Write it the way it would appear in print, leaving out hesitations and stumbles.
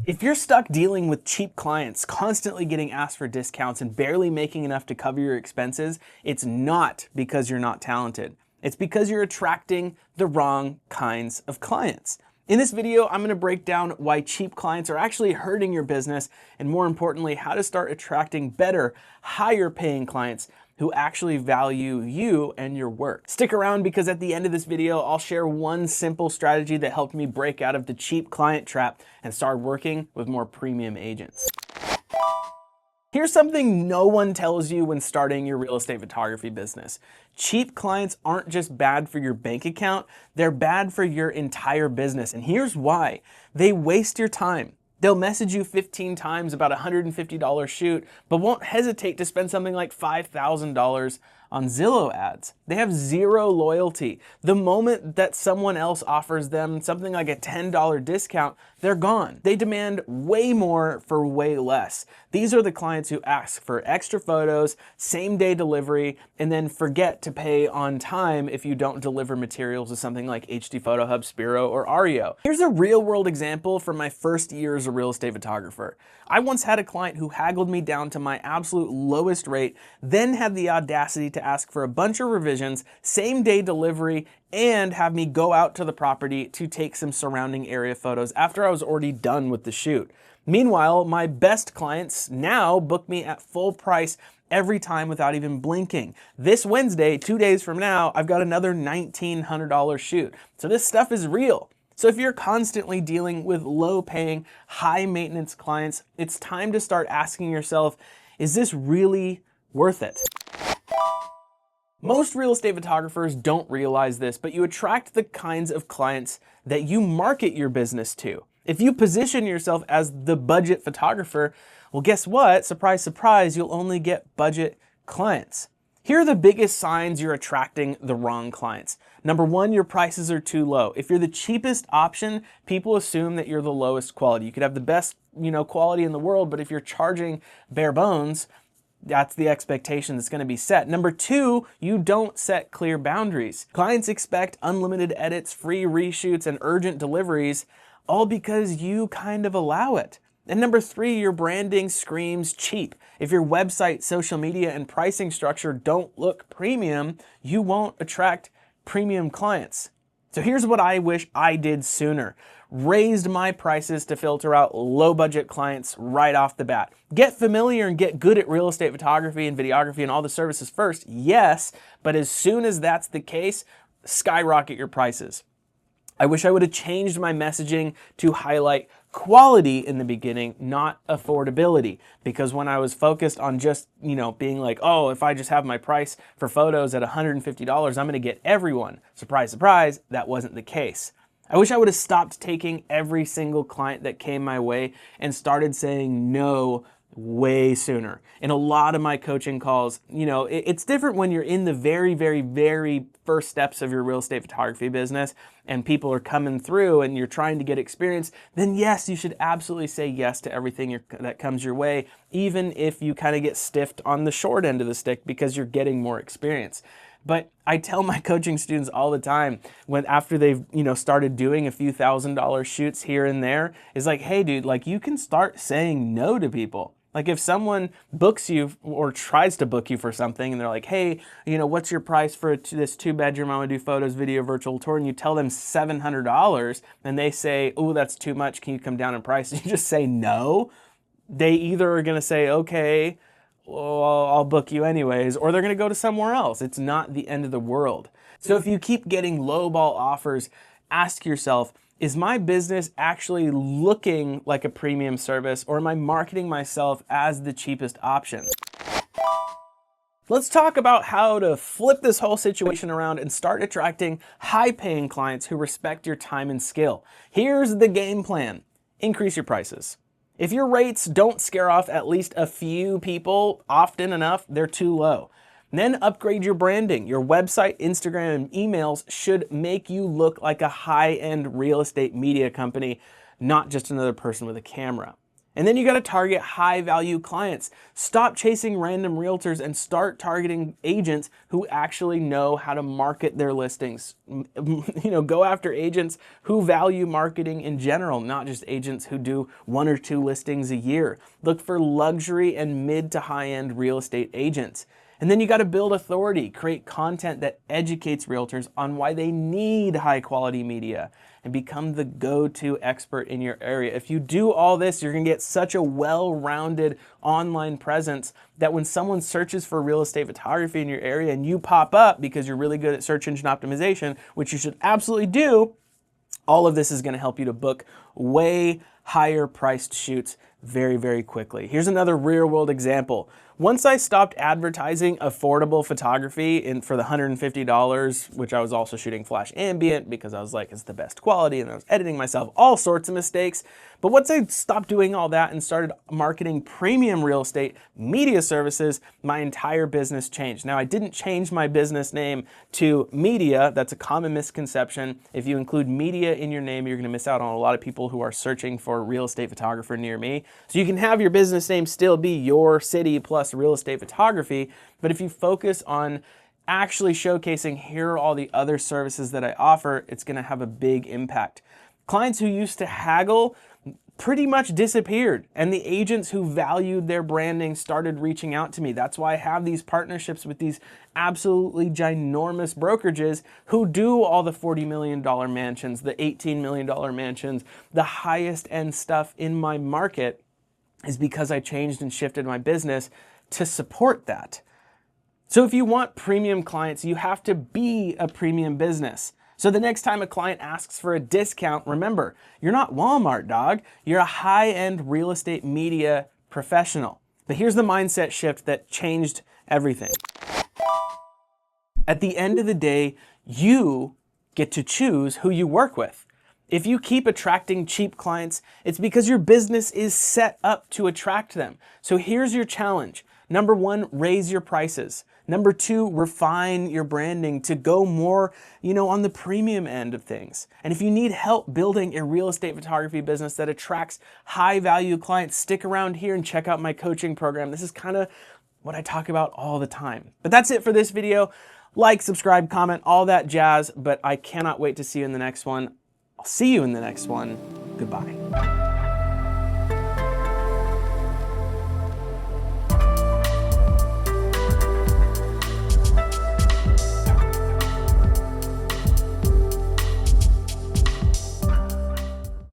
If you're stuck dealing with cheap clients, constantly getting asked for discounts and barely making enough to cover your expenses, it's not because you're not talented. It's because you're attracting the wrong kinds of clients. In this video, I'm going to break down why cheap clients are actually hurting your business, and more importantly, how to start attracting better, higher paying clients who actually value you and your work. Stick around because at the end of this video, I'll share one simple strategy that helped me break out of the cheap client trap and start working with more premium agents. Here's something no one tells you when starting your real estate photography business. Cheap clients aren't just bad for your bank account, they're bad for your entire business. And here's why. They waste your time. They'll message you 15 times about a $150 shoot, but won't hesitate to spend something like $5,000 on Zillow ads. They have zero loyalty. The moment that someone else offers them something like a $10 discount, they're gone. They demand way more for way less. These are the clients who ask for extra photos, same day delivery, and then forget to pay on time if you don't deliver materials with something like HD Photo Hub, Spiro, or Ario. Here's a real world example from my first year as a real estate photographer. I once had a client who haggled me down to my absolute lowest rate, then had the audacity to ask for a bunch of revisions, same day delivery, and have me go out to the property to take some surrounding area photos after I was already done with the shoot. Meanwhile, my best clients now book me at full price every time without even blinking. This Wednesday, 2 days from now, I've got another $1,900 shoot. So this stuff is real. So if you're constantly dealing with low-paying, high-maintenance clients, it's time to start asking yourself, is this really worth it? Most real estate photographers don't realize this, but you attract the kinds of clients that you market your business to. If you position yourself as the budget photographer, well, guess what? Surprise, surprise, you'll only get budget clients. Here are the biggest signs you're attracting the wrong clients. Number one, your prices are too low. If you're the cheapest option, people assume that you're the lowest quality. You could have the best, quality in the world, but if you're charging bare bones, that's the expectation that's going to be set. Number two, you don't set clear boundaries. Clients expect unlimited edits, free reshoots, and urgent deliveries, all because you kind of allow it. And number three, your branding screams cheap. If your website, social media, and pricing structure don't look premium, you won't attract premium clients. So here's what I wish I did sooner. Raised my prices to filter out low budget clients right off the bat. Get familiar and get good at real estate photography and videography and all the services first, yes, but as soon as that's the case, skyrocket your prices. I wish I would have changed my messaging to highlight quality in the beginning, not affordability. Because when I was focused on just, being like, oh, if I just have my price for photos at $150, I'm gonna get everyone. Surprise, surprise, that wasn't the case. I wish I would have stopped taking every single client that came my way and started saying no way sooner. In a lot of my coaching calls, it's different when you're in the very, very, very first steps of your real estate photography business and people are coming through and you're trying to get experience, then yes, you should absolutely say yes to everything that comes your way, even if you kind of get stiffed on the short end of the stick because you're getting more experience. But I tell my coaching students all the time, after they've started doing a few $1,000 shoots here and there, is like, hey dude, you can start saying no to people. Like if someone books you or tries to book you for something and they're like, hey, what's your price for this 2-bedroom, I want to do photos, video, virtual tour, and you tell them $700 and they say, oh, that's too much, can you come down in price? And you just say no. They either are going to say, okay, well, I'll book you anyways, or they're going to go to somewhere else. It's not the end of the world. So if you keep getting lowball offers, ask yourself, is my business actually looking like a premium service, or am I marketing myself as the cheapest option? Let's talk about how to flip this whole situation around and start attracting high-paying clients who respect your time and skill. Here's the game plan. Increase your prices. If your rates don't scare off at least a few people often enough, they're too low. Then upgrade your branding. Your website, Instagram, and emails should make you look like a high-end real estate media company, not just another person with a camera. And then you got to target high value clients. Stop chasing random realtors and start targeting agents who actually know how to market their listings. Go after agents who value marketing in general, not just agents who do 1 or 2 listings a year. Look for luxury and mid to high end real estate agents. And then you got to build authority, create content that educates realtors on why they need high quality media, and become the go-to expert in your area. If you do all this, you're gonna get such a well-rounded online presence that when someone searches for real estate photography in your area and you pop up because you're really good at search engine optimization, which you should absolutely do, all of this is gonna help you to book way higher priced shoots very, very quickly. Here's another real world example. Once I stopped advertising affordable photography for the $150, which I was also shooting flash ambient because I was like, it's the best quality, and I was editing myself, all sorts of mistakes. But once I stopped doing all that and started marketing premium real estate media services, my entire business changed. Now, I didn't change my business name to media. That's a common misconception. If you include media in your name, you're gonna miss out on a lot of people who are searching for a real estate photographer near me. So you can have your business name still be Your City plus real estate photography, but if you focus on actually showcasing here are all the other services that I offer, it's gonna have a big impact. Clients who used to haggle pretty much disappeared, and the agents who valued their branding started reaching out to me. That's why I have these partnerships with these absolutely ginormous brokerages who do all the $40 million mansions, the $18 million mansions, the highest end stuff in my market, is because I changed and shifted my business to support that. So if you want premium clients, you have to be a premium business. So the next time a client asks for a discount, remember, you're not Walmart, dog. You're a high-end real estate media professional. But here's the mindset shift that changed everything. At the end of the day, you get to choose who you work with. If you keep attracting cheap clients, it's because your business is set up to attract them. So here's your challenge. Number 1, raise your prices. Number 2, refine your branding to go more, on the premium end of things. And if you need help building a real estate photography business that attracts high value clients, stick around here and check out my coaching program. This is kind of what I talk about all the time. But that's it for this video. Like, subscribe, comment, all that jazz, but I cannot wait to see you in the next one. I'll see you in the next one. Goodbye.